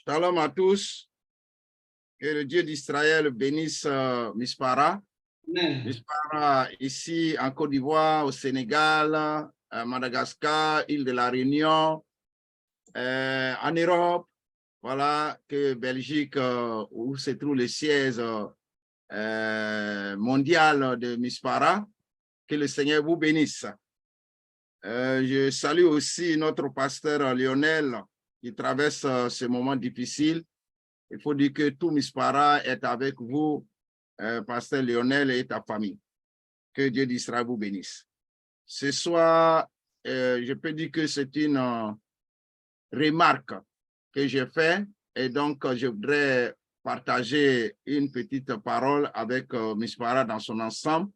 Shalom à tous. Que le Dieu d'Israël bénisse Mispara. Amen. Mispara ici en Côte d'Ivoire, au Sénégal, à Madagascar, île de la Réunion, en Europe. Voilà, que Belgique, où se trouve le siège mondial de Mispara. Que le Seigneur vous bénisse. Je salue aussi notre pasteur Lionel qui traverse ce moment difficile. Il faut dire que tout Mispara est avec vous, pasteur Lionel et ta famille. Que Dieu d'Israël vous bénisse. Ce soir, je peux dire que c'est une remarque que j'ai faite et donc je voudrais partager une petite parole avec Mispara dans son ensemble,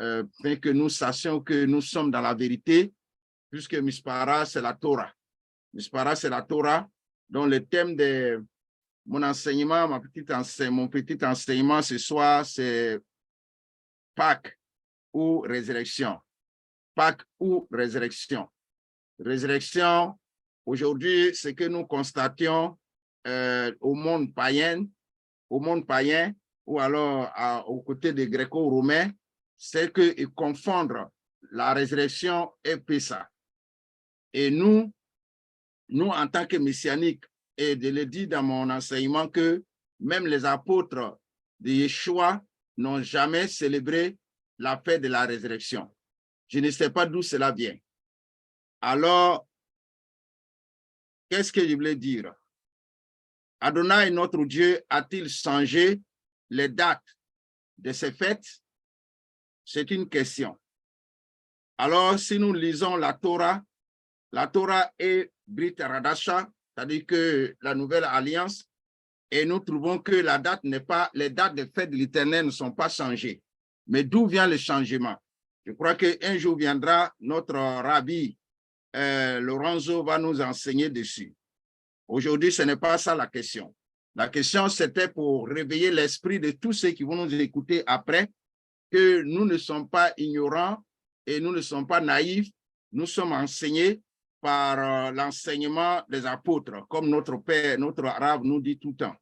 afin que nous sachions que nous sommes dans la vérité, puisque Mispara, c'est la Torah. Mispara, c'est la Torah, dont le thème de mon enseignement, mon petit enseignement ce soir, c'est Pâques ou résurrection. Pâques ou résurrection. Résurrection, aujourd'hui, ce que nous constations au monde païen, ou alors aux côtés des Gréco-Romains, c'est qu'ils confondent la résurrection et Pessah. Et nous, en tant que messianiques, et je le dis dans mon enseignement que même les apôtres de Yeshua n'ont jamais célébré la fête de la résurrection. Je ne sais pas d'où cela vient. Alors, qu'est-ce que je voulais dire? Adonai, notre Dieu, a-t-il changé les dates de ces fêtes? C'est une question. Alors, si nous lisons la Torah est Brit Radasha, c'est-à-dire que la nouvelle alliance, et nous trouvons que les dates des fêtes de l'Éternel ne sont pas changées. Mais d'où vient le changement? Je crois qu'un jour viendra, notre rabbi Lorenzo va nous enseigner dessus. Aujourd'hui, ce n'est pas ça la question. La question, c'était pour réveiller l'esprit de tous ceux qui vont nous écouter après, que nous ne sommes pas ignorants et nous ne sommes pas naïfs. Nous sommes enseignés par l'enseignement des apôtres, comme notre père, notre arabe nous dit tout le temps.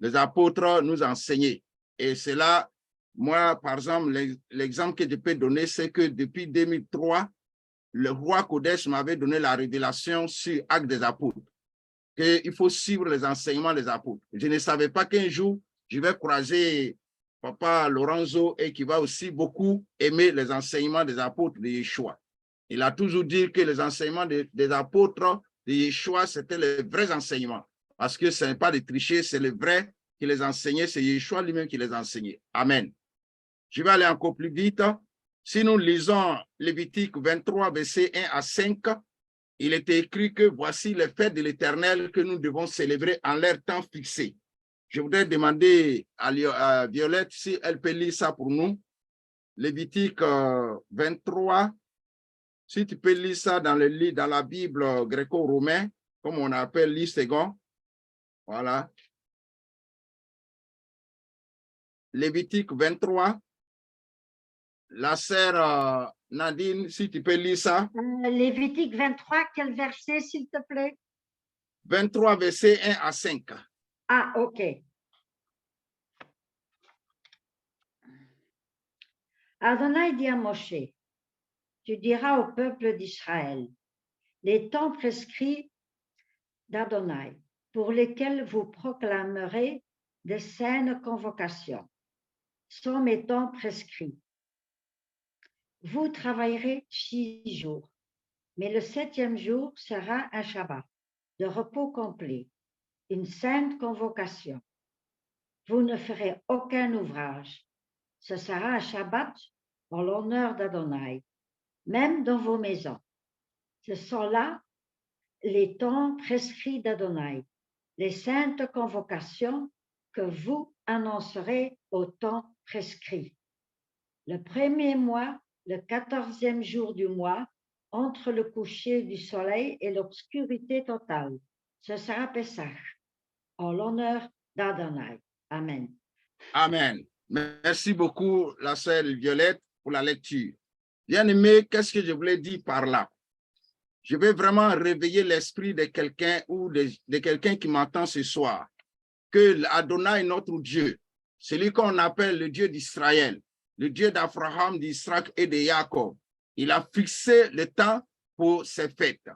Les apôtres nous enseignaient. Et c'est là, moi, par exemple, l'exemple que je peux donner, c'est que depuis 2003, le roi Kodesh m'avait donné la révélation sur Actes des apôtres, qu'il faut suivre les enseignements des apôtres. Je ne savais pas qu'un jour, je vais croiser Papa Lorenzo et qui va aussi beaucoup aimer les enseignements des apôtres de Yeshua. Il a toujours dit que les enseignements des apôtres de Yeshua, c'était les vrais enseignements. Parce que ce n'est pas des trichés, c'est le vrai qui les enseignait, c'est Yeshua lui-même qui les enseignait. Amen. Je vais aller encore plus vite. Si nous lisons Lévitique 23, versets 1 à 5, il est écrit que voici les fêtes de l'Éternel que nous devons célébrer en leur temps fixé. Je voudrais demander à Violette si elle peut lire ça pour nous. Lévitique 23, si tu peux lire ça dans la Bible gréco-romaine, comme on appelle l'Isegon. Voilà. Lévitique 23. La sœur Nadine, si tu peux lire ça. Lévitique 23, quel verset, s'il te plaît? 23, versets 1 à 5. Ah, OK. Adonai dit à Moshe, tu diras au peuple d'Israël, les temps prescrits d'Adonai, pour lesquels vous proclamerez de saines convocations, sont mes temps prescrits. Vous travaillerez 6 jours, mais le 7e jour sera un Shabbat de repos complet, une sainte convocation. Vous ne ferez aucun ouvrage. Ce sera un Shabbat en l'honneur d'Adonai, même dans vos maisons. Ce sont là les temps prescrits d'Adonai, les saintes convocations que vous annoncerez au temps prescrit. Le 1er mois, le 14e jour du mois, entre le coucher du soleil et l'obscurité totale. Ce sera Pessah, en l'honneur d'Adonai. Amen. Amen. Merci beaucoup, la sœur Violette, pour la lecture. Bien aimé, qu'est-ce que je voulais dire par là? Je vais vraiment réveiller l'esprit de quelqu'un ou de quelqu'un qui m'entend ce soir. Que Adonai, notre Dieu, celui qu'on appelle le Dieu d'Israël, le Dieu d'Abraham, d'Isaac et de Jacob, il a fixé le temps pour ces fêtes.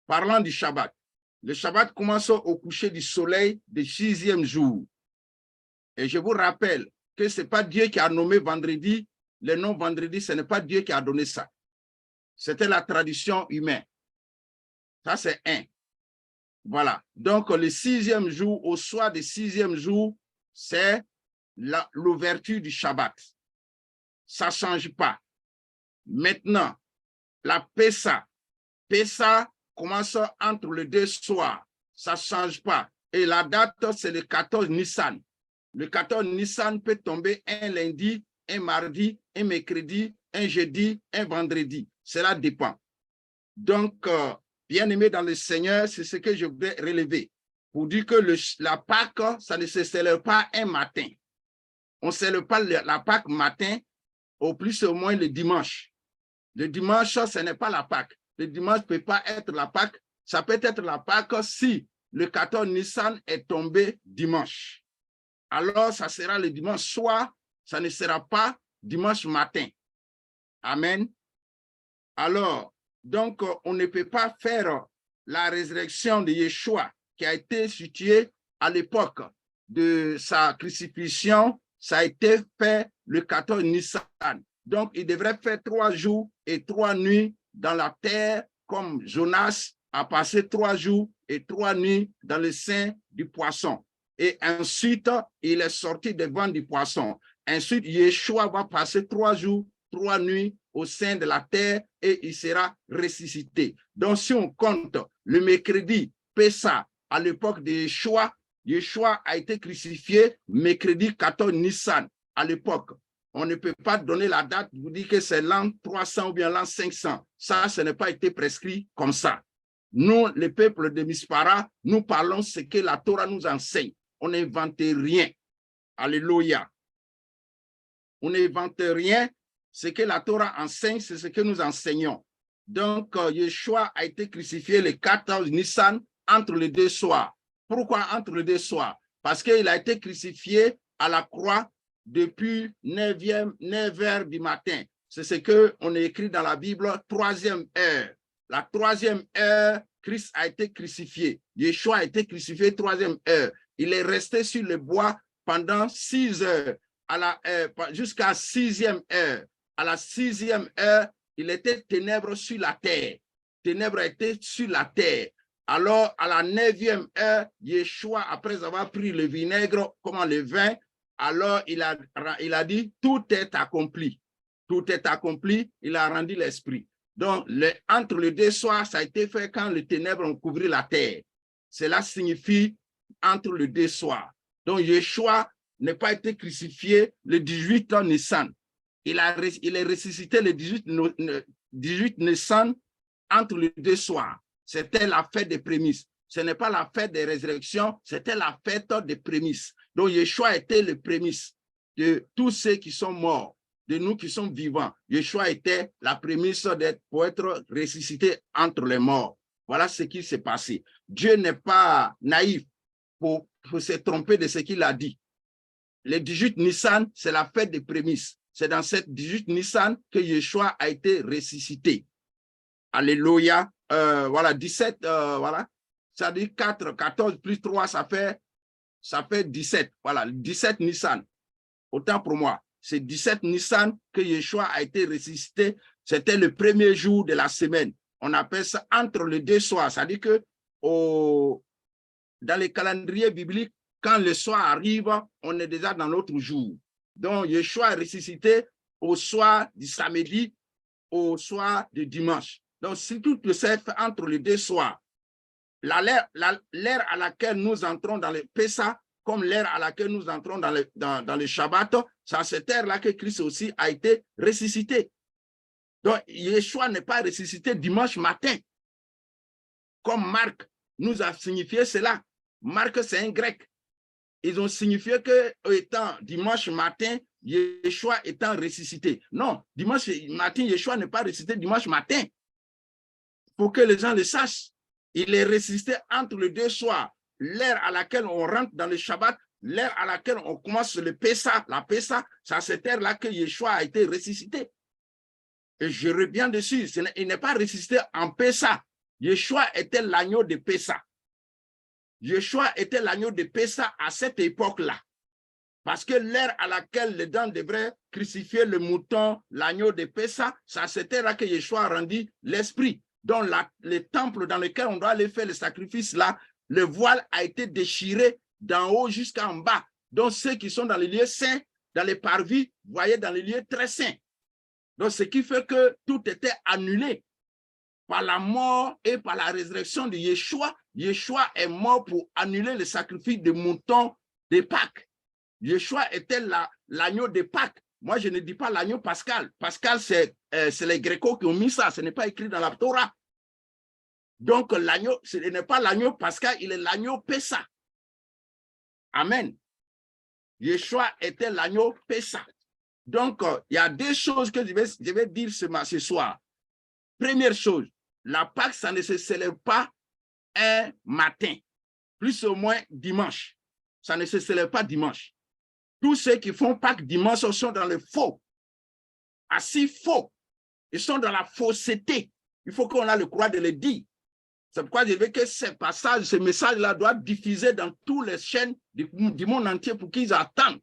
Parlant du Shabbat, le Shabbat commence au coucher du soleil du 6e jour. Et je vous rappelle que ce n'est pas Dieu qui a nommé vendredi, le nom vendredi, ce n'est pas Dieu qui a donné ça. C'était la tradition humaine. Ça, c'est un. Voilà. Donc, le 6e jour, au soir du 6e jour, c'est l'ouverture du Shabbat. Ça ne change pas. Maintenant, la Pessa. Pessa commence entre les deux soirs. Ça ne change pas. Et la date, c'est le 14 Nissan. Le 14 Nissan peut tomber un lundi, un mardi, un mercredi, un jeudi, un vendredi. Cela dépend. Donc, bien-aimés dans le Seigneur, c'est ce que je voudrais relever. Pour dire que la Pâque, ça ne se célèbre pas un matin. On ne célèbre pas la Pâque matin, au plus ou moins le dimanche. Le dimanche, ce n'est pas la Pâque. Le dimanche ne peut pas être la Pâque. Ça peut être la Pâque si le 14 Nissan est tombé dimanche. Alors, ça sera le dimanche soir, ça ne sera pas dimanche matin. Amen. Alors, donc, on ne peut pas faire la résurrection de Yeshua qui a été située à l'époque de sa crucifixion. Ça a été fait le 14 Nissan. Donc, il devrait faire 3 jours et 3 nuits dans la terre, comme Jonas a passé 3 jours et 3 nuits dans le sein du poisson. Et ensuite, il est sorti devant du poisson. Ensuite, Yeshua va passer 3 jours, 3 nuits au sein de la terre et il sera ressuscité. Donc, si on compte le mercredi, Pessa, à l'époque de Yeshua, Yeshua a été crucifié mercredi 14 Nissan à l'époque. On ne peut pas donner la date, vous dire que c'est l'an 300 ou bien l'an 500. Ça, ce n'est pas été prescrit comme ça. Nous, le peuple de Mispara, nous parlons ce que la Torah nous enseigne. On n'invente rien. Alléluia. On n'invente rien. Ce que la Torah enseigne, c'est ce que nous enseignons. Donc, Yeshua a été crucifié le 14 Nissan entre les deux soirs. Pourquoi entre les deux soirs? Parce qu'il a été crucifié à la croix depuis 9 heures du matin. C'est ce qu'on a écrit dans la Bible, 3e heure. La 3e heure, Christ a été crucifié. Yeshua a été crucifié 3e heure. Il est resté sur le bois pendant 6 heures, jusqu'à 6e heure. À la 6e heure, il était ténèbres sur la terre. Ténèbres étaient sur la terre. Alors, à la 9e heure, Yeshua, après avoir pris le vinaigre comme le vin, alors il a dit, tout est accompli. Tout est accompli, il a rendu l'esprit. Donc, entre les deux soirs, ça a été fait quand les ténèbres ont couvert la terre. Cela signifie entre les deux soirs. Donc, Yeshua n'a pas été crucifié le 18 Nissan. Il est ressuscité le 18 Nissan entre les deux soirs. C'était la fête des prémices. Ce n'est pas la fête des résurrections, c'était la fête des prémices. Donc, Yeshua était le prémisse de tous ceux qui sont morts, de nous qui sommes vivants. Yeshua était la prémisse pour être ressuscité entre les morts. Voilà ce qui s'est passé. Dieu n'est pas naïf pour se tromper de ce qu'il a dit. Le 18 Nissan, c'est la fête des prémices. C'est dans cette 18 Nissan que Yeshua a été ressuscité. Alléluia. Voilà, 17, voilà. Ça dit 4, 14 plus 3, ça fait 17. Voilà, 17 Nissan. Autant pour moi. C'est 17 Nissan que Yeshua a été ressuscité. C'était le premier jour de la semaine. On appelle ça entre les deux soirs. Ça dit que dans les calendriers bibliques, quand le soir arrive, on est déjà dans l'autre jour. Donc, Yeshua est ressuscité au soir du samedi, au soir du dimanche. Donc, si tout le fait entre les deux soirs, l'ère à laquelle nous entrons dans le Pessa, comme l'ère à laquelle nous entrons dans le Shabbat, c'est à cette ère-là que Christ aussi a été ressuscité. Donc, Yeshua n'est pas ressuscité dimanche matin, comme Marc nous a signifié cela. Marc, c'est un grec. Ils ont signifié que, étant dimanche matin, Yeshua étant ressuscité. Non, dimanche matin, Yeshua n'est pas ressuscité dimanche matin. pour que les gens le sachent. Il est ressuscité entre les deux soirs, l'heure à laquelle on rentre dans le Shabbat, l'heure à laquelle on commence le Pessa. La Pessa, c'est à cette heure-là que Yeshua a été ressuscité. Et je reviens dessus, il n'est pas ressuscité en Pessa. Yeshua était l'agneau de Pessa. Yeshua était l'agneau de Pessa à cette époque-là. Parce que l'heure à laquelle les gens devraient crucifier le mouton, l'agneau de Pessa, c'est à cette heure-là que Yeshua a rendu l'esprit. Donc, le temple dans lequel on doit aller faire le sacrifice, là, le voile a été déchiré d'en haut jusqu'en bas. Donc, ceux qui sont dans les lieux saints, dans les parvis, voyaient dans les lieux très saints. Donc, ce qui fait que tout était annulé par la mort et par la résurrection de Yeshua. Yeshua est mort pour annuler le sacrifice de mouton de Pâques. Yeshua était l'agneau de Pâques. Moi, je ne dis pas l'agneau pascal. Pascal, c'est les Grécos qui ont mis ça. Ce n'est pas écrit dans la Torah. Donc, l'agneau, ce n'est pas l'agneau pascal, il est l'agneau Pessa. Amen. Yeshua était l'agneau Pessa. Donc, il y a deux choses que je vais dire ce soir. Première chose, la Pâque, ça ne se célèbre pas un matin, plus ou moins dimanche. Ça ne se célèbre pas dimanche. Tous ceux qui font Pâques dimanche sont dans le faux. Assis faux. Ils sont dans la fausseté. Il faut qu'on ait le courage de le dire. C'est pourquoi je veux que ce message-là doit diffuser dans toutes les chaînes du monde entier pour qu'ils attendent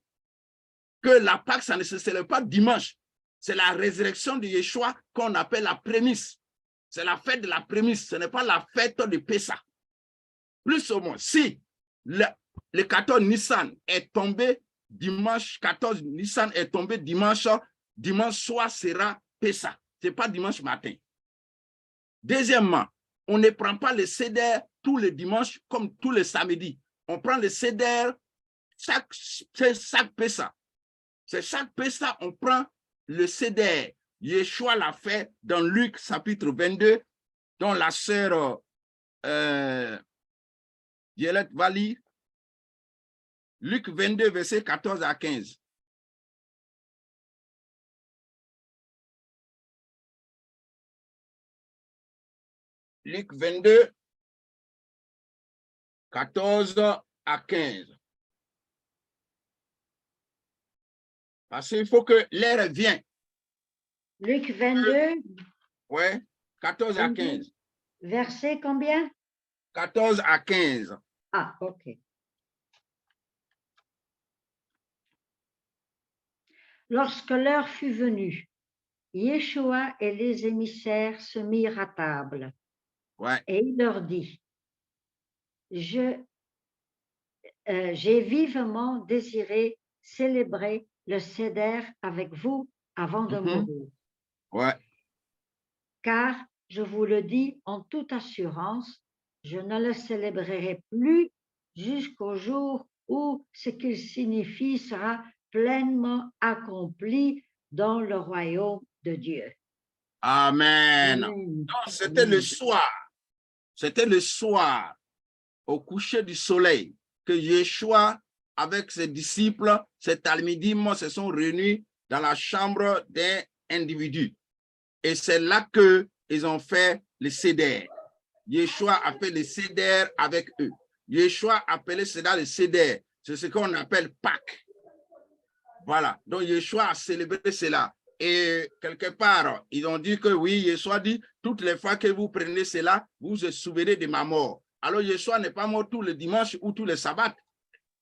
que la Pâque, ça ne se célèbre pas dimanche. C'est la résurrection de Yeshua qu'on appelle la prémisse. C'est la fête de la prémisse. Ce n'est pas la fête de Pessa. Plus ou moins, si le 14 Nissan est tombé dimanche, 14 Nissan est tombé dimanche soir sera Pessa. Ce n'est pas dimanche matin. Deuxièmement, on ne prend pas le Seder tous les dimanches comme tous les samedis. On prend le Seder chaque Pessa. C'est chaque Pessa, on prend le Seder. Yeshua l'a fait dans Luc chapitre 22, dont la sœur Violette va lire. Luc 22, verset 14 à 15. Luc 22, 14 à 15. Parce qu'il faut que l'heure vienne. Luc 22. Oui, 14 à 15. Verset combien? 14 à 15. Ah, ok. Lorsque l'heure fut venue, Yeshua et les émissaires se mirent à table. Ouais. Et il leur dit, j'ai vivement désiré célébrer le Seder avec vous avant de mourir. Ouais. Car, je vous le dis en toute assurance, je ne le célébrerai plus jusqu'au jour où ce qu'il signifie sera pleinement accompli dans le royaume de Dieu. Amen. Amen. C'était le soir. C'était le soir, au coucher du soleil, que Yeshua, avec ses disciples, ses talmidim, se sont réunis dans la chambre d'un individu. Et c'est là qu'ils ont fait le Seder. Yeshua a fait le Seder avec eux. Yeshua a appelé cela le Seder. C'est ce qu'on appelle Pâques. Voilà. Donc, Yeshua a célébré cela. Et quelque part, ils ont dit que oui, Yeshua dit, toutes les fois que vous prenez cela, vous vous souvenez de ma mort. Alors, Yeshua n'est pas mort tous les dimanches ou tous les sabbats.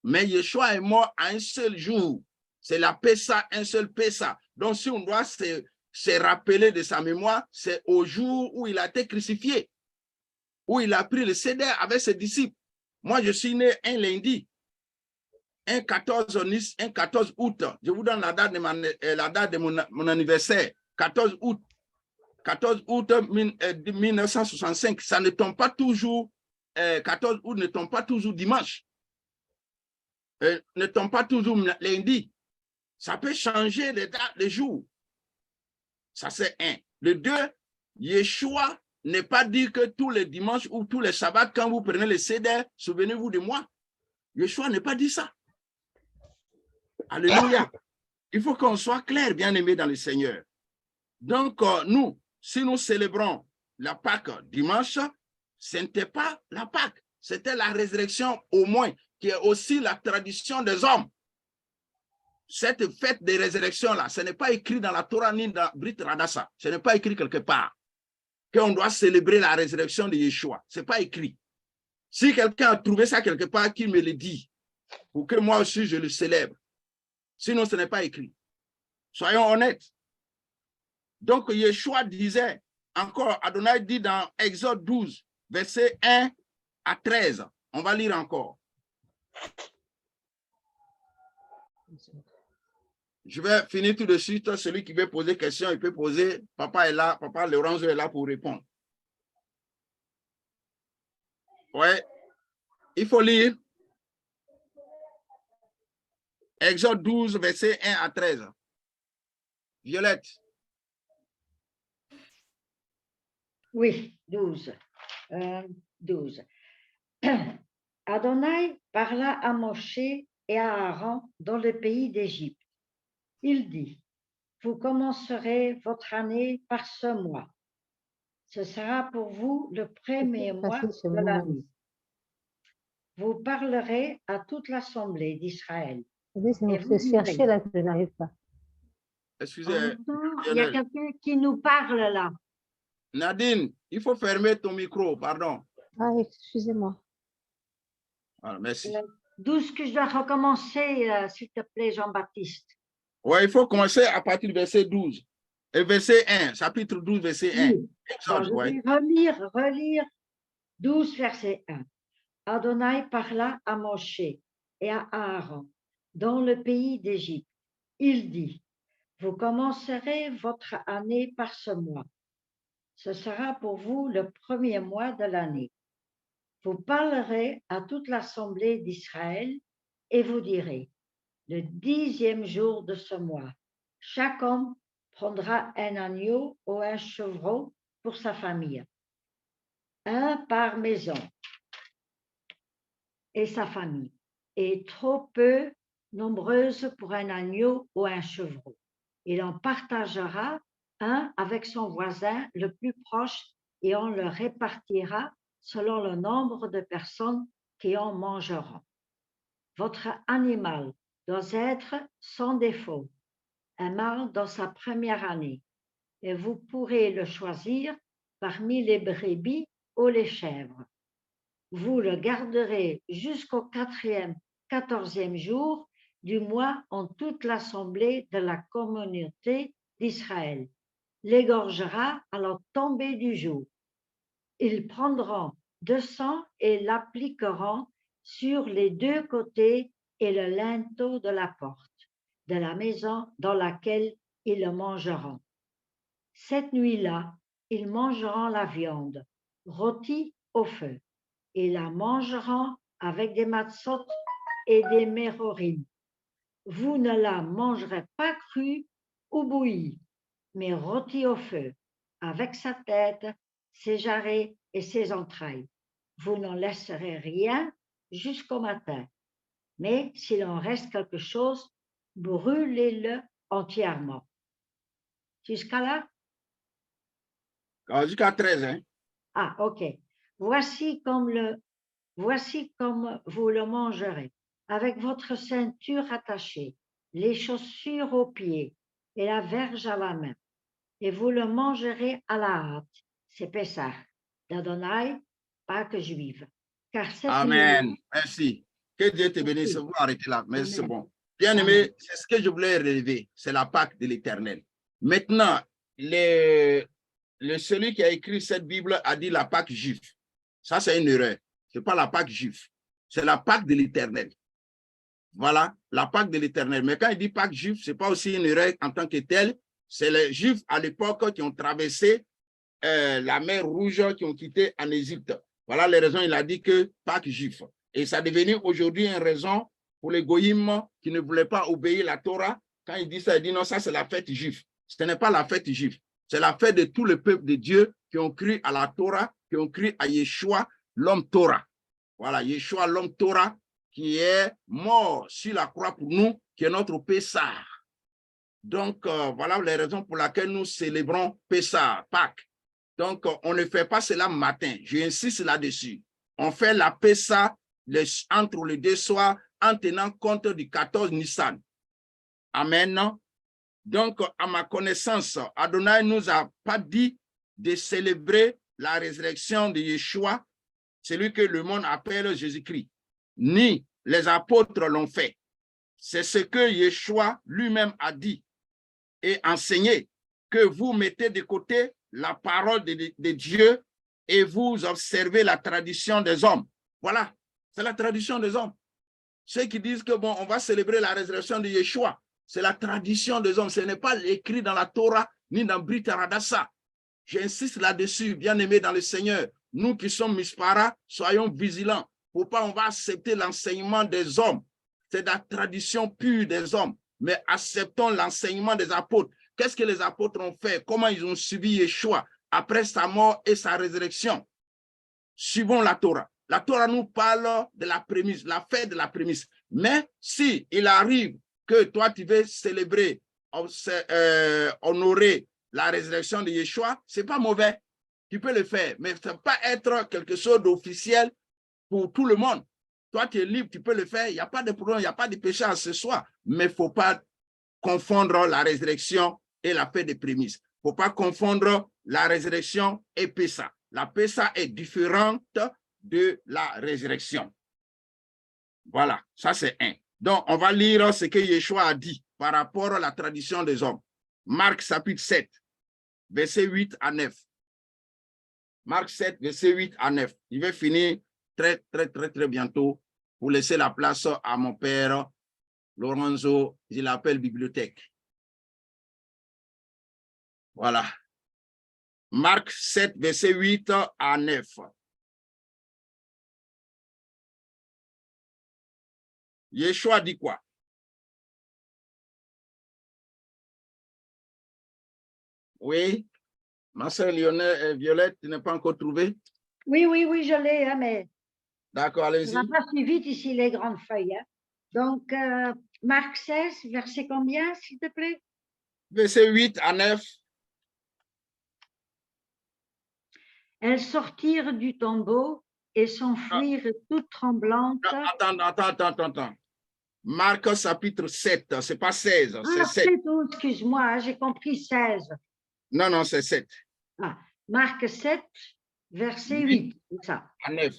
Mais Yeshua est mort à un seul jour. C'est la Pessa, un seul Pessa. Donc, si on doit se rappeler de sa mémoire, c'est au jour où il a été crucifié, où il a pris le Seder avec ses disciples. Moi, je suis né un lundi, un 14 août. Je vous donne la date de mon anniversaire, 14 août. 14 août 1965. Ça ne tombe pas toujours, 14 août ne tombe pas toujours dimanche. Ne tombe pas toujours lundi. Ça peut changer les dates, les jours. Ça, c'est un. Le deux, Yeshua n'est pas dit que tous les dimanches ou tous les sabbats, quand vous prenez le Seder, souvenez-vous de moi. Yeshua n'est pas dit ça. Alléluia. Il faut qu'on soit clair, bien-aimés dans le Seigneur. Donc, nous, si nous célébrons la Pâque dimanche, ce n'était pas la Pâque, c'était la résurrection au moins, qui est aussi la tradition des hommes. Cette fête de résurrection-là, ce n'est pas écrit dans la Torah ni dans Brit Radassa, ce n'est pas écrit quelque part qu'on doit célébrer la résurrection de Yeshua. Ce n'est pas écrit. Si quelqu'un a trouvé ça quelque part, qu'il me le dit, pour que moi aussi je le célèbre. Sinon, ce n'est pas écrit. Soyons honnêtes. Donc, Yeshua disait, encore, Adonai dit dans Exode 12, versets 1 à 13. On va lire encore. Je vais finir tout de suite. Celui qui veut poser question, il peut poser. Papa est là, Papa Lorenzo est là pour répondre. Ouais, il faut lire Exode 12, versets 1 à 13. Violette. Oui, 12. 12. Adonai parla à Moshe et à Aaron dans le pays d'Égypte. Il dit, vous commencerez votre année par ce mois. Ce sera pour vous le premier mois de l'année. Vous parlerez à toute l'assemblée d'Israël. Chercher là, je n'arrive pas. Excusez. Il y a quelqu'un qui nous parle là. Nadine, il faut fermer ton micro, pardon. Ah, excusez-moi. Voilà, merci. 12 que je dois recommencer, s'il te plaît, Jean-Baptiste. Oui, il faut commencer à partir du verset 12. Et verset 1, chapitre 12, verset 1. Oui. Exode, Je vais relire 12, verset 1. Adonai parla à Moshe et à Aaron dans le pays d'Égypte. Il dit, vous commencerez votre année par ce mois. Ce sera pour vous le premier mois de l'année. Vous parlerez à toute l'assemblée d'Israël et vous direz, le 10e jour de ce mois, chaque homme prendra un agneau ou un chevreau pour sa famille, un par maison et sa famille, et trop peu nombreuses pour un agneau ou un chevreau. Il en partagera un avec son voisin le plus proche et on le répartira selon le nombre de personnes qui en mangeront. Votre animal doit être sans défaut, un mâle dans sa première année, et vous pourrez le choisir parmi les brebis ou les chèvres. Vous le garderez jusqu'au 14e jour du mois en toute l'assemblée de la communauté d'Israël. L'égorgera à la tombée du jour. Ils prendront de sang et l'appliqueront sur les deux côtés et le linteau de la porte de la maison dans laquelle ils le mangeront. Cette nuit-là, ils mangeront la viande, rôtie au feu, et la mangeront avec des matzot et des mérorim. Vous ne la mangerez pas crue ou bouillie, mais rôtie au feu, avec sa tête, ses jarrets et ses entrailles. Vous n'en laisserez rien jusqu'au matin. Mais s'il en reste quelque chose, brûlez-le entièrement. Jusqu'à là? Jusqu'à 13, hein? Ah, ok. Voici comme vous le mangerez, avec votre ceinture attachée, les chaussures aux pieds et la verge à la main. Et vous le mangerez à la hâte. C'est Pessah d'Adonai, Pâques juive. Car cette Amen. nuit, Merci. Que Dieu te bénisse. Vous arrêtez là. Mais c'est Amen. bon. Bien aimé, c'est ce que je voulais relever. C'est la Pâque de l'Éternel. Maintenant, celui qui a écrit cette Bible a dit la Pâque juive. Ça, c'est une erreur. Ce n'est pas la Pâque juive. C'est la Pâque de l'Éternel. Voilà, la Pâque de l'Éternel. Mais quand il dit Pâque juive, ce n'est pas aussi une erreur en tant que telle. C'est les Juifs à l'époque qui ont traversé la mer Rouge, qui ont quitté en Égypte. Voilà les raisons, il a dit que Pâques juif. Et ça est devenu aujourd'hui une raison pour les goïms qui ne voulaient pas obéir la Torah. Quand il dit ça, il dit non, ça c'est la fête juive. Ce n'est pas la fête juive. C'est la fête de tout le peuple de Dieu qui ont cru à la Torah, qui ont cru à Yeshua, l'homme Torah. Voilà, Yeshua, l'homme Torah, qui est mort sur la croix pour nous, qui est notre Pessah. Donc, voilà les raisons pour lesquelles nous célébrons Pessah, Pâques. Donc, on ne fait pas cela matin. J'insiste là-dessus. On fait la Pessa entre les deux soirs en tenant compte du 14 Nissan. Amen. Donc, à ma connaissance, Adonai ne nous a pas dit de célébrer la résurrection de Yeshua, celui que le monde appelle Jésus-Christ, ni les apôtres l'ont fait. C'est ce que Yeshua lui-même a dit et enseigné, que vous mettez de côté la parole de Dieu et vous observez la tradition des hommes. Voilà, c'est la tradition des hommes. Ceux qui disent que bon, on va célébrer la résurrection de Yeshua, c'est la tradition des hommes. Ce n'est pas écrit dans la Torah ni dans Brit Hadashah. J'insiste là-dessus, bien-aimés dans le Seigneur. Nous qui sommes Mispara, soyons vigilants. Pourquoi on va accepter l'enseignement des hommes? C'est la tradition pure des hommes. Mais acceptons l'enseignement des apôtres. Qu'est-ce que les apôtres ont fait? Comment ils ont suivi Yeshua après sa mort et sa résurrection? Suivons la Torah. La Torah nous parle de la prémisse, la fête de la prémisse. Mais si il arrive que toi, tu veux célébrer, honorer la résurrection de Yeshua, ce n'est pas mauvais. Tu peux le faire, mais ça ne peut pas être quelque chose d'officiel pour tout le monde. Toi, tu es libre, tu peux le faire. Il n'y a pas de problème, il n'y a pas de péché à ce soir. Mais il ne faut pas confondre la résurrection et la fête des prémices. Il ne faut pas confondre la résurrection et Pessa. La Pessa est différente de la résurrection. Voilà, ça c'est un. Donc, on va lire ce que Yeshua a dit par rapport à la tradition des hommes. Marc chapitre 7, verset 8 à 9. Marc 7, verset 8 à 9. Il va finir très bientôt pour laisser la place à mon père Lorenzo, je l'appelle bibliothèque. Voilà. Marc 7, verset 8 à 9. Yeshua dit quoi? Oui, ma soeur Violette, tu n'as pas encore trouvé? Oui, je l'ai, hein, mais d'accord, allez-y. on n'a pas suivi ici les grandes feuilles. Hein. Donc, Marc 16, verset combien, s'il te plaît? Verset 8 à 9. Elles sortirent du tombeau et s'enfuirent toutes tremblantes. Attends. Marc chapitre 7, c'est pas 16, c'est 7. Excuse-moi, j'ai compris 16. Non, c'est 7. Ah, Marc 7, verset 8, c'est ça. À 9.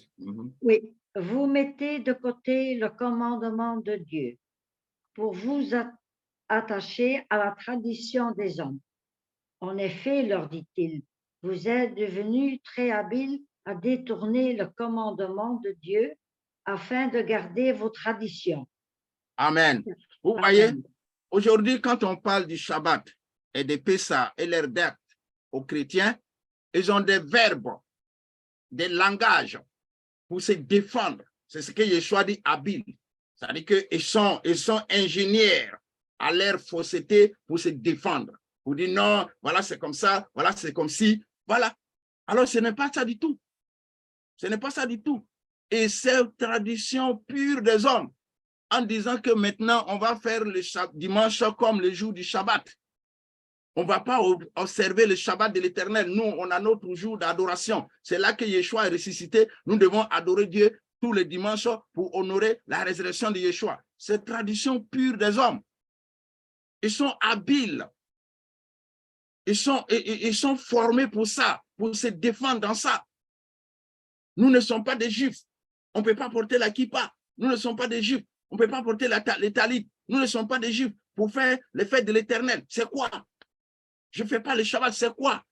Oui, vous mettez de côté le commandement de Dieu pour vous attacher à la tradition des hommes. En effet, leur dit-il, vous êtes devenus très habiles à détourner le commandement de Dieu afin de garder vos traditions. Amen. Vous voyez, aujourd'hui, quand on parle du Shabbat et des Pessa et leurs dates aux chrétiens, ils ont des verbes, des langages pour se défendre. C'est ce que Yeshua dit habile. C'est-à-dire qu'ils sont ingénieurs à leur fausseté pour se défendre. Pour dire non, voilà, c'est comme ça, voilà, c'est comme si, voilà. Alors, ce n'est pas ça du tout. Ce n'est pas ça du tout. Et c'est une tradition pure des hommes, en disant que maintenant, on va faire le dimanche comme le jour du Shabbat. On ne va pas observer le Shabbat de l'Éternel. Nous, on a notre jour d'adoration. C'est là que Yeshua est ressuscité. Nous devons adorer Dieu tous les dimanches pour honorer la résurrection de Yeshua. C'est tradition pure des hommes. Ils sont habiles. Ils sont formés pour ça, pour se défendre dans ça. Nous ne sommes pas des Juifs. On ne peut pas porter la kippa. Nous ne sommes pas des Juifs. On ne peut pas porter les talit. Nous ne sommes pas des Juifs pour faire les fêtes de l'Éternel. C'est quoi? Je ne fais pas le Shabbat, c'est quoi?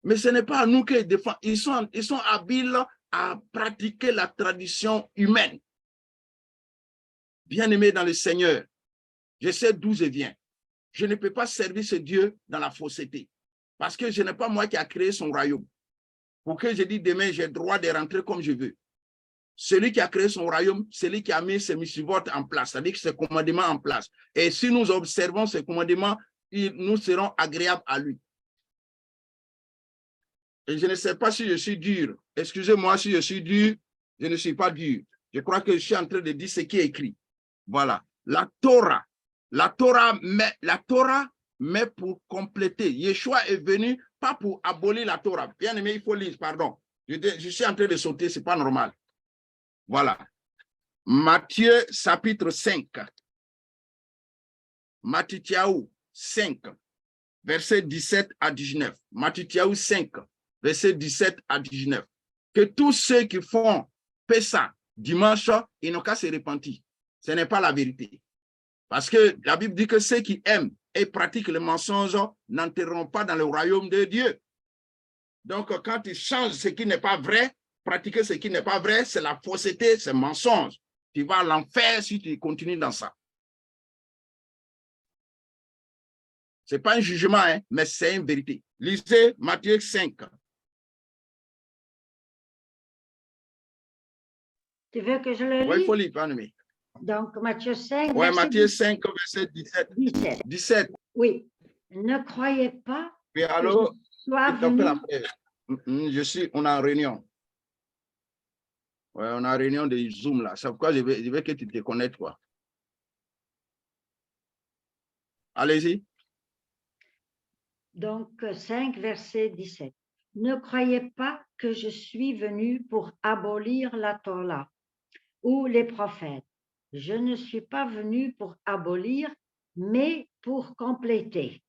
Mais ce n'est pas à nous qu'ils défendent. Ils sont habiles à pratiquer la tradition humaine. Bien-aimés dans le Seigneur, je sais d'où je viens. Je ne peux pas servir ce Dieu dans la fausseté. Parce que ce n'est pas moi qui a créé son royaume. Pour que je dise demain, j'ai le droit de rentrer comme je veux. Celui qui a créé son royaume, celui qui a mis ses mitzvot en place, c'est-à-dire que ses commandements en place. Et si nous observons ces commandements, nous serons agréables à lui. Et je ne sais pas si je suis dur. Excusez-moi si je suis dur, je ne suis pas dur. Je crois que je suis en train de dire ce qui est écrit. Voilà. La Torah mais pour compléter. Yeshua est venu pas pour abolir la Torah. Bien aimé, il faut lire, pardon. Je suis en train de sauter, ce n'est pas normal. Voilà. Matthieu chapitre 5. Matthieu 5, verset 17 à 19. Matthieu 5, verset 17 à 19. Que tous ceux qui font Pessah dimanche, ils n'ont qu'à se repentir. Ce n'est pas la vérité. Parce que la Bible dit que ceux qui aiment et pratiquent le mensonge n'entreront pas dans le royaume de Dieu. Donc, quand ils changent ce qui n'est pas vrai, pratiquer ce qui n'est pas vrai, c'est la fausseté, c'est le mensonge. Tu vas à l'enfer si tu continues dans ça. Ce n'est pas un jugement, hein, mais c'est une vérité. Lisez Matthieu 5. Tu veux que je le lise? Oui, il faut lire, pas aimé. Donc, Matthieu 5, oui, Matthieu 5, verset 17. 17. Oui. Ne croyez pas Et alors, que je sois venu. On est en réunion. Ouais, on a une réunion de Zoom là. C'est pourquoi je veux que tu te connectes, quoi. Allez-y. Donc, 5, verset 17. Ne croyez pas que je suis venu pour abolir la Torah ou les prophètes. Je ne suis pas venu pour abolir, mais pour compléter.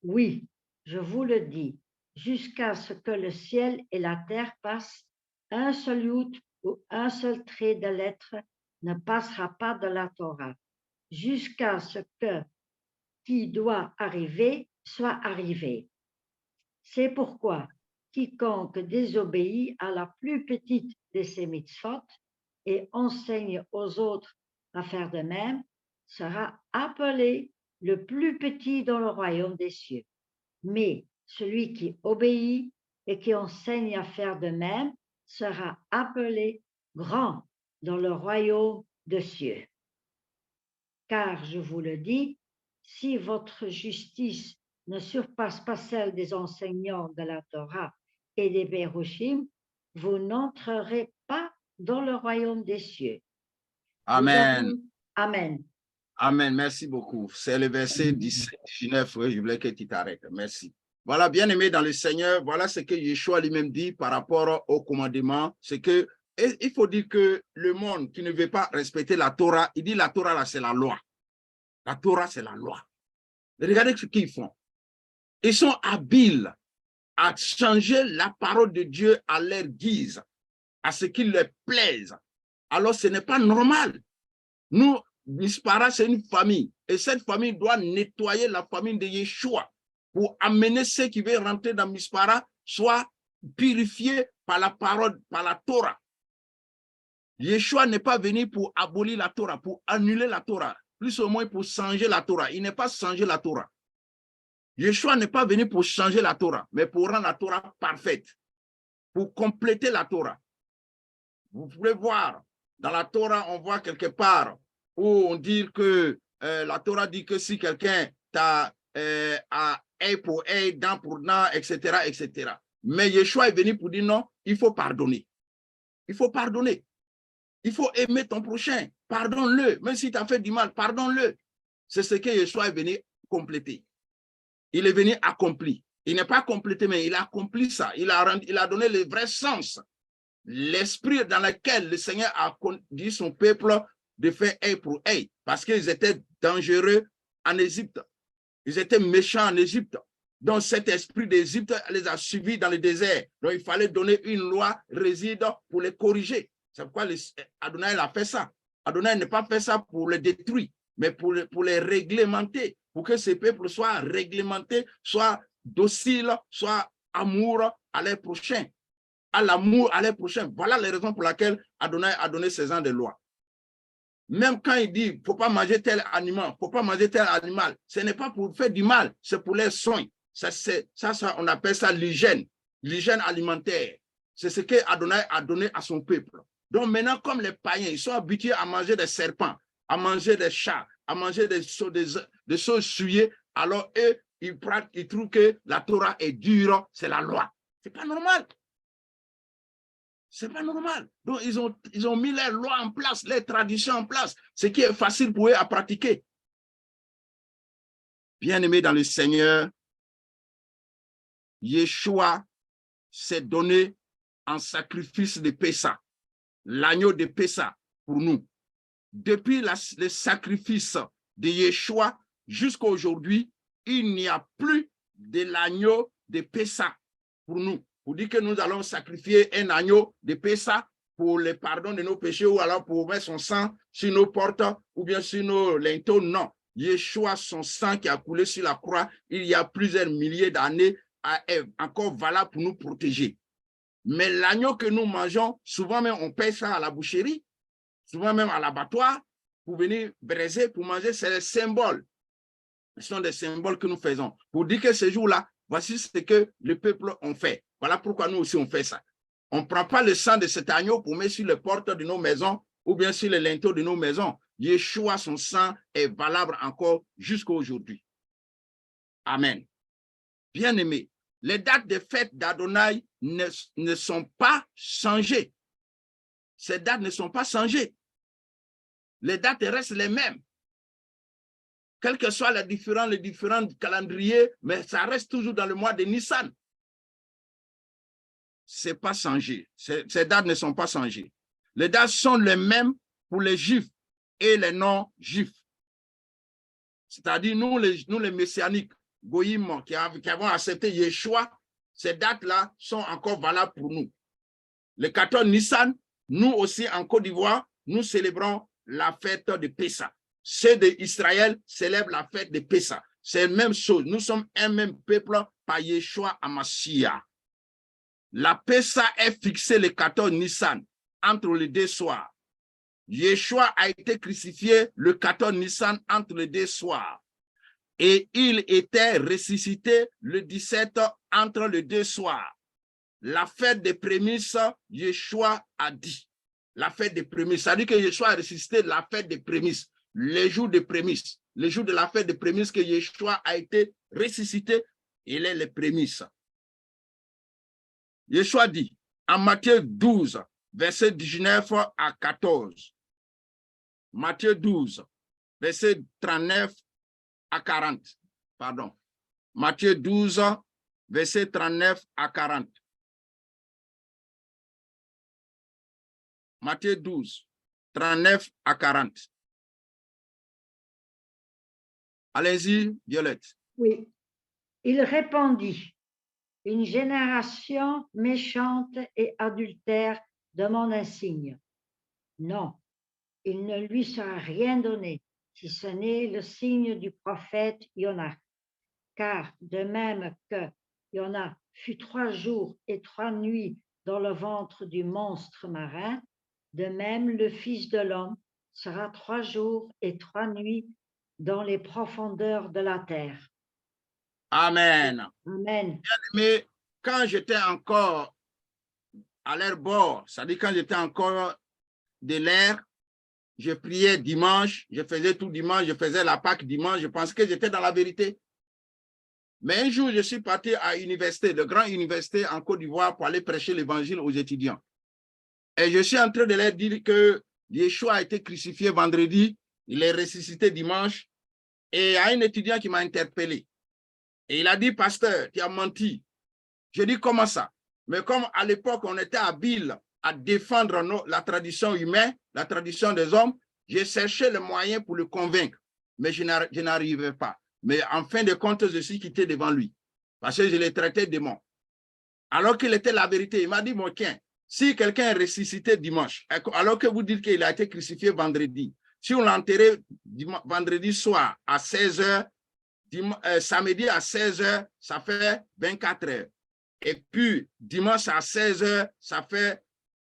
Oui, je vous le dis, jusqu'à ce que le ciel et la terre passent, un seul out ou un seul trait de lettre ne passera pas de la Torah, jusqu'à ce que qui doit arriver soit arrivé. C'est pourquoi quiconque désobéit à la plus petite de ces mitzvot et enseigne aux autres à faire de même, sera appelé le plus petit dans le royaume des cieux. Mais celui qui obéit et qui enseigne à faire de même sera appelé grand dans le royaume des cieux. Car je vous le dis, si votre justice ne surpasse pas celle des enseignants de la Torah et des Pérushim, vous n'entrerez pas dans le royaume des cieux. Amen. Amen. Amen. Merci beaucoup. C'est le verset 19. Oui, je voulais que tu t'arrêtes. Merci. Voilà, bien aimé dans le Seigneur, voilà ce que Yeshua lui-même dit par rapport au commandement. C'est que, il faut dire que le monde qui ne veut pas respecter la Torah, il dit la Torah, là, c'est la loi. La Torah, c'est la loi. Regardez ce qu'ils font. Ils sont habiles à changer la parole de Dieu à leur guise, à ce qui leur plaise. Alors, ce n'est pas normal. Nous, Mispara, c'est une famille. Et cette famille doit nettoyer la famille de Yeshua pour amener ceux qui veulent rentrer dans Mispara soient purifiés par la parole, par la Torah. Yeshua n'est pas venu pour abolir la Torah, pour annuler la Torah, plus ou moins pour changer la Torah. Il n'est pas changé la Torah. Yeshua n'est pas venu pour changer la Torah, mais pour rendre la Torah parfaite, pour compléter la Torah. Vous pouvez voir, dans la Torah, on voit quelque part où on dit que la Torah dit que si quelqu'un t'a œil pour œil, dent pour dent, etc., etc. Mais Yeshua est venu pour dire non, il faut pardonner. Il faut pardonner. Il faut aimer ton prochain. Pardonne-le. Même si tu as fait du mal, pardonne-le. C'est ce que Yeshua est venu compléter. Il est venu accomplir. Il n'est pas complété, mais il a accompli ça. Il a donné le vrai sens. L'esprit dans lequel le Seigneur a dit son peuple de faire œil pour œil, parce qu'ils étaient dangereux en Égypte. Ils étaient méchants en Égypte. Donc cet esprit d'Égypte les a suivis dans le désert. Donc il fallait donner une loi réside pour les corriger. C'est pourquoi Adonai a fait ça. Adonai n'a pas fait ça pour les détruire, mais pour les réglementer, pour que ces peuples soient réglementés, soient dociles, soient amoureux à leurs prochains. À l'amour à leurs prochains. Voilà les raisons pour lesquelles Adonai a donné ces ans de loi. Même quand il dit, il ne faut pas manger tel animal, il ne faut pas manger tel animal, ce n'est pas pour faire du mal, c'est pour les soins. Ça, on appelle ça l'hygiène alimentaire. C'est ce que Adonai a donné à son peuple. Donc maintenant, comme les païens, ils sont habitués à manger des serpents, à manger des chats, à manger des choses souillées, alors eux, ils trouvent que la Torah est dure, c'est la loi. Ce n'est pas normal. Ce n'est pas normal. Donc, ils ont mis les lois en place, les traditions en place, ce qui est facile pour eux à pratiquer. Bien-aimés dans le Seigneur, Yeshua s'est donné en sacrifice de Pessah, l'agneau de Pessah pour nous. Depuis le sacrifice de Yeshua jusqu'à aujourd'hui, il n'y a plus de l'agneau de Pessah pour nous. Pour dire que nous allons sacrifier un agneau de Pessah pour le pardon de nos péchés ou alors pour mettre son sang sur nos portes ou bien sur nos linteaux. Non. Yeshua, son sang qui a coulé sur la croix, il y a plusieurs milliers d'années, est encore valable pour nous protéger. Mais l'agneau que nous mangeons, souvent même on paye ça à la boucherie, souvent même à l'abattoir, pour venir braiser, pour manger, c'est des symboles. Ce sont des symboles que nous faisons. Pour dire que ce jour-là, voici ce que le peuple a fait. Voilà pourquoi nous aussi on fait ça. On ne prend pas le sang de cet agneau pour mettre sur les portes de nos maisons ou bien sur les linteaux de nos maisons. Yeshua, son sang est valable encore jusqu'à aujourd'hui. Amen. Bien-aimés, les dates de fête d'Adonai ne sont pas changées. Ces dates ne sont pas changées. Les dates restent les mêmes. Quels que soient les différents calendriers, mais ça reste toujours dans le mois de Nissan. Ce n'est pas changé. Ces dates ne sont pas changées. Les dates sont les mêmes pour les Juifs et les non-Juifs. C'est-à-dire, nous les messianiques, Goïm, qui avons accepté Yeshua, ces dates-là sont encore valables pour nous. Le 14 Nissan, nous aussi en Côte d'Ivoire, nous célébrons la fête de Pessah. Ceux d'Israël célèbrent la fête de Pessah. C'est la même chose. Nous sommes un même peuple par Yeshua HaMashiach. La Pessah est fixée le 14 Nissan, entre les deux soirs. Yeshua a été crucifié le 14 Nissan, entre les deux soirs. Et il était ressuscité le 17 entre les deux soirs. La fête des prémices, Yeshua a dit. La fête des prémices. Ça dit que Yeshua a ressuscité la fête des prémices. Les jours des prémices. Le jour de la fête des prémices que Yeshua a été ressuscité, il est les prémices. Yeshua dit en Matthieu 12, verset 19 à 14. Matthieu 12, verset 39 à 40. Pardon. Matthieu 12, verset 39 à 40. Matthieu 12, 39 à 40. Allez-y, Violette. Oui. Il répondit, une génération méchante et adultère demande un signe. Non, il ne lui sera rien donné, si ce n'est le signe du prophète Yona. Car de même que Yona fut 3 jours et 3 nuits dans le ventre du monstre marin, de même le Fils de l'homme sera 3 jours et 3 nuits dans les profondeurs de la terre. Amen. Amen. Mais quand j'étais encore à l'air bord, c'est-à-dire quand j'étais encore de l'air, je priais dimanche, je faisais tout dimanche, je faisais la Pâque dimanche, je pensais que j'étais dans la vérité. Mais un jour, je suis parti à l'université, de grande université en Côte d'Ivoire pour aller prêcher l'évangile aux étudiants. Et je suis en train de leur dire que Yeshua a été crucifié vendredi, il est ressuscité dimanche, et il y a un étudiant qui m'a interpellé. Et il a dit, pasteur, tu as menti. Je dis, comment ça? Mais comme à l'époque, on était habile à défendre la tradition humaine, la tradition des hommes, j'ai cherché le moyen pour le convaincre, mais je n'arrivais pas. Mais en fin de compte, je suis quitté devant lui, parce que je l'ai traité de démon. Alors qu'il était la vérité, il m'a dit, mon quin, si quelqu'un est ressuscité dimanche, alors que vous dites qu'il a été crucifié vendredi, si on l'enterrait vendredi soir à 16h, samedi à 16h, ça fait 24 heures. Et puis, dimanche à 16h, ça fait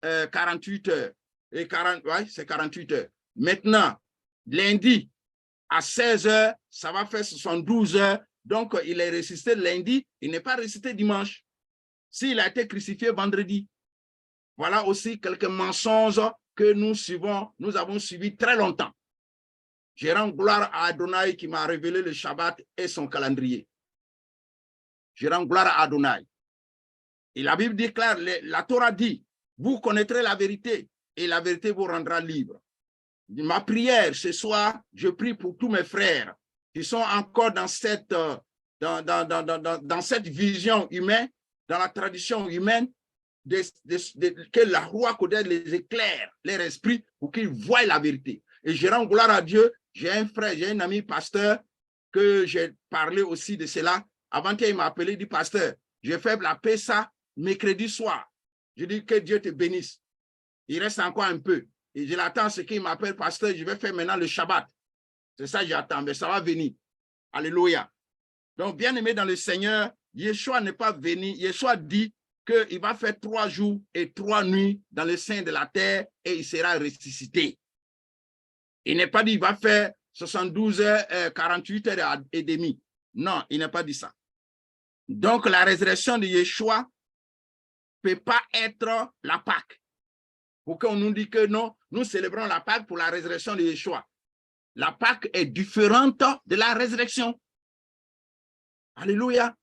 48 heures. Et ouais, c'est 48 heures. Maintenant, lundi à 16h, ça va faire 72 heures. Donc, il est ressuscité lundi, il n'est pas ressuscité dimanche. S'il a été crucifié vendredi. Voilà aussi quelques mensonges que nous suivons, nous avons suivis très longtemps. Je rends gloire à Adonai qui m'a révélé le Shabbat et son calendrier. Je rends gloire à Adonai. Et la Bible dit clair, la Torah dit, vous connaîtrez la vérité et la vérité vous rendra libre. Ma prière ce soir, je prie pour tous mes frères qui sont encore dans cette, dans cette vision humaine, dans la tradition humaine, que la roi Kodesh les éclaire, leur esprit, pour qu'ils voient la vérité. Et je rends gloire à Dieu. J'ai un frère, j'ai un ami pasteur que j'ai parlé aussi de cela. Avant-hier, il m'a appelé, il dit, pasteur, j'ai fait la paix ça mercredi soir. Je dis que Dieu te bénisse. Il reste encore un peu. Et je l'attends, ce qu'il m'appelle pasteur, je vais faire maintenant le Shabbat. C'est ça que j'attends, mais ça va venir. Alléluia. Donc, bien aimé dans le Seigneur, Yeshua n'est pas venu. Yeshua dit qu'il va faire 3 jours et 3 nuits dans le sein de la terre et il sera ressuscité. Il n'est pas dit qu'il va faire 72 heures, 48 heures et demie. Non, il n'a pas dit ça. Donc, la résurrection de Yeshua ne peut pas être la Pâque. Pourquoi on nous dit que non, nous célébrons la Pâque pour la résurrection de Yeshua. La Pâque est différente de la résurrection. Alléluia.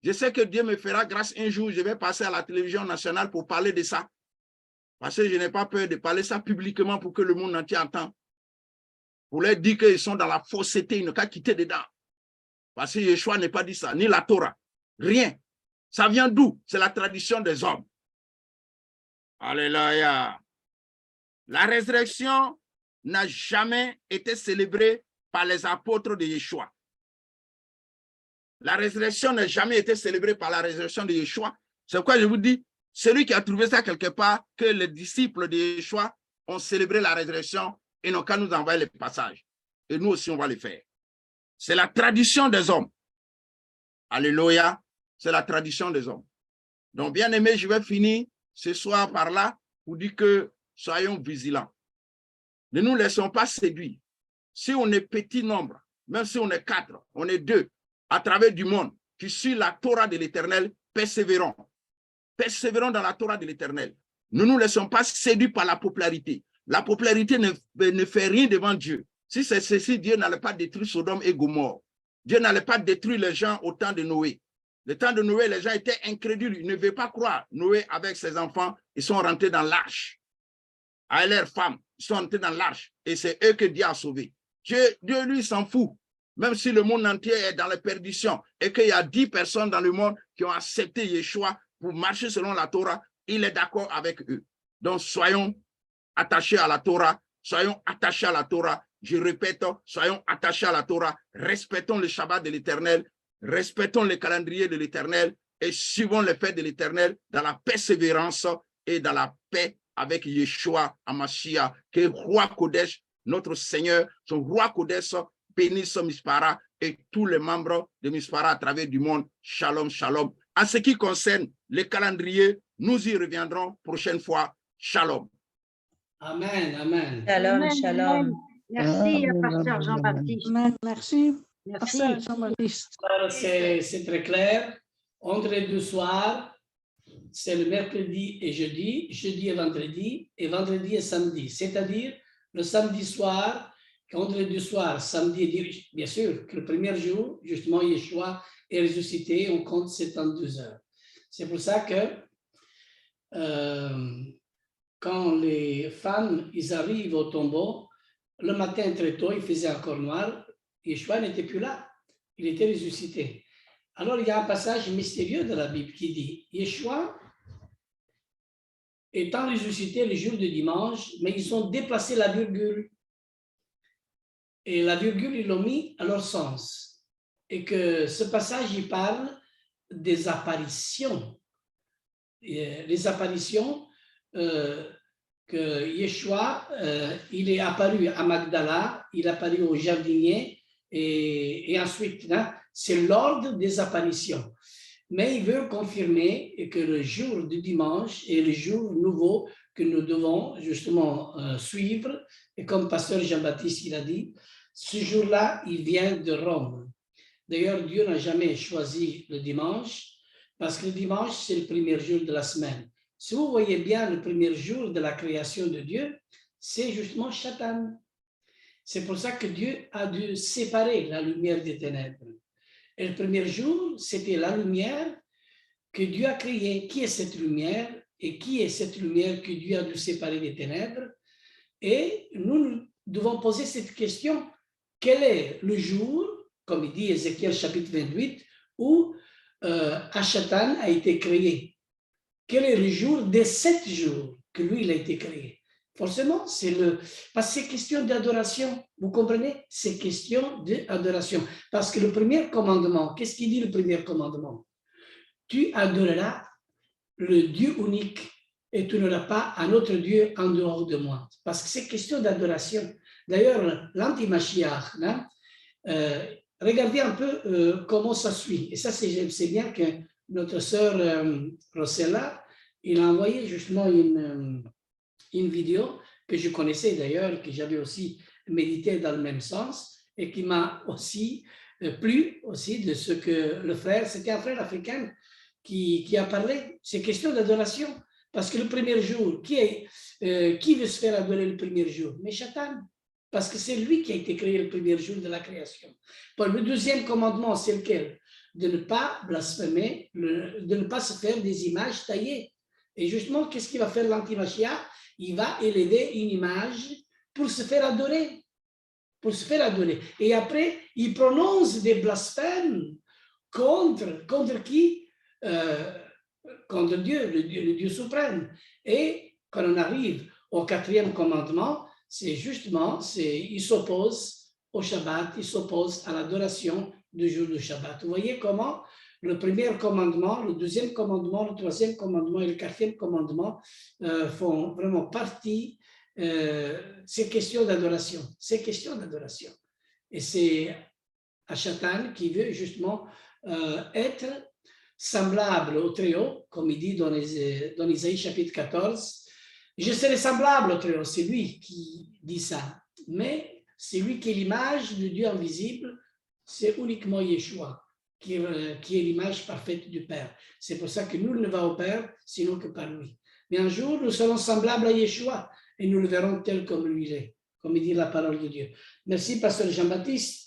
Je sais que Dieu me fera grâce un jour, je vais passer à la télévision nationale pour parler de ça. Parce que je n'ai pas peur de parler ça publiquement pour que le monde entier entende. Pour leur dire qu'ils sont dans la fausseté, ils n'ont qu'à quitter dedans. Parce que Yeshua n'a pas dit ça, ni la Torah. Rien. Ça vient d'où? C'est la tradition des hommes. Alléluia. La résurrection n'a jamais été célébrée par les apôtres de Yeshua. La résurrection n'a jamais été célébrée par la résurrection de Yeshua. C'est pourquoi je vous dis, celui qui a trouvé ça quelque part, que les disciples de Yeshua ont célébré la résurrection et n'ont qu'à nous envoyer les passages. Et nous aussi, on va le faire. C'est la tradition des hommes. Alléluia. C'est la tradition des hommes. Donc, bien aimé, je vais finir ce soir par là pour dire que soyons vigilants. Ne nous laissons pas séduire. Si on est petit nombre, même si on est 4, on est 2, à travers du monde, qui suit la Torah de l'Éternel, persévérons. Persévérons dans la Torah de l'Éternel. Ne nous laissons pas séduire par la popularité. La popularité ne fait rien devant Dieu. Si c'est ceci, Dieu n'allait pas détruire Sodome et Gomorrhe. Dieu n'allait pas détruire les gens au temps de Noé. Le temps de Noé, les gens étaient incrédules. Ils ne veulent pas croire. Noé, avec ses enfants, ils sont rentrés dans l'arche. Avec leurs femmes, ils sont rentrés dans l'arche. Et c'est eux que Dieu a sauvés. Dieu, lui, s'en fout. Même si le monde entier est dans la perdition et qu'il y a 10 personnes dans le monde qui ont accepté Yeshua pour marcher selon la Torah, il est d'accord avec eux. Donc, soyons attachés à la Torah. Soyons attachés à la Torah. Je répète, soyons attachés à la Torah. Respectons le Shabbat de l'Éternel. Respectons le calendrier de l'Éternel et suivons les fêtes de l'Éternel dans la persévérance et dans la paix avec Yeshua Hamashiach, qui est roi Kodesh, notre Seigneur, son roi Kodesh, bénisse Mispara et tous les membres de Mispara à travers du monde. Shalom, shalom. En ce qui concerne le calendrier, nous y reviendrons prochaine fois. Shalom. Amen, amen. Shalom, Amen, shalom. amen. Merci, pasteur Jean-Baptiste. Merci. Merci. Pasteur Jean-Baptiste. Alors, c'est très clair. Entre les 2 soirs, c'est le mercredi et jeudi et vendredi et samedi. C'est-à-dire, le samedi soir, entre les 2 soirs, samedi et dimanche, bien sûr, que le premier jour, justement, Yeshua est ressuscité, on compte 72 heures. C'est pour ça que quand les femmes, ils arrivent au tombeau, le matin très tôt, il faisait encore noir, Yeshua n'était plus là, il était ressuscité. Alors, il y a un passage mystérieux de la Bible qui dit, Yeshua étant ressuscité le jour de dimanche, mais ils ont déplacé la virgule. Et la virgule, ils l'ont mis à leur sens. Et que ce passage, il parle des apparitions. Les apparitions que Yeshua, il est apparu à Magdala, il est apparu au jardinier, et ensuite, hein, c'est l'ordre des apparitions. Mais il veut confirmer que le jour du dimanche est le jour nouveau que nous devons justement suivre. Et comme pasteur Jean-Baptiste il a dit, ce jour-là, il vient de Rome. D'ailleurs, Dieu n'a jamais choisi le dimanche, parce que le dimanche, c'est le premier jour de la semaine. Si vous voyez bien le premier jour de la création de Dieu, c'est justement Shatan. C'est pour ça que Dieu a dû séparer la lumière des ténèbres. Et le premier jour, c'était la lumière que Dieu a créée. Qui est cette lumière? Et qui est cette lumière que Dieu a dû séparer des ténèbres? Et nous devons poser cette question. Quel est le jour comme il dit Ézéchiel chapitre 28, où Hachatan a été créé. Quel est le jour des 7 jours que lui, il a été créé? Forcément, parce que c'est question d'adoration. Vous comprenez? C'est question d'adoration. Parce que le premier commandement, qu'est-ce qu'il dit le premier commandement? Tu adoreras le Dieu unique et tu n'auras pas un autre Dieu en dehors de moi. Parce que c'est question d'adoration. D'ailleurs, l'anti-Mashiach, regardez un peu comment ça suit. Et ça, c'est bien que notre sœur Rossella, il a envoyé justement une vidéo que je connaissais d'ailleurs, que j'avais aussi médité dans le même sens et qui m'a aussi plu aussi de ce que le frère, c'était un frère africain qui a parlé. C'est question d'adoration. Parce que le premier jour, qui veut se faire adorer le premier jour? Mais Satan. Parce que c'est lui qui a été créé le premier jour de la création. Bon, le deuxième commandement, c'est lequel? De ne pas blasphémer, de ne pas se faire des images taillées. Et justement, qu'est-ce qu'il va faire l'anti-Mashiach? Il va élever une image pour se faire adorer. Pour se faire adorer. Et après, il prononce des blasphèmes contre qui? Contre Dieu, le Dieu suprême. Et quand on arrive au 4e commandement, c'est justement, il s'oppose au Shabbat, il s'oppose à l'adoration du jour du Shabbat. Vous voyez comment le premier commandement, le deuxième commandement, le troisième commandement et le 4e commandement font vraiment partie. C'est question d'adoration. C'est question d'adoration. Et c'est Hachatan qui veut justement être semblable au Très-Haut, comme il dit dans Isaïe chapitre 14. Je serai semblable au Très-Haut, c'est lui qui dit ça. Mais c'est lui qui est l'image de Dieu invisible, c'est uniquement Yeshua qui est l'image parfaite du Père. C'est pour ça que nul ne va au Père, sinon que par lui. Mais un jour, nous serons semblables à Yeshua et nous le verrons tel comme lui est, comme il dit la parole de Dieu. Merci, pasteur Jean-Baptiste.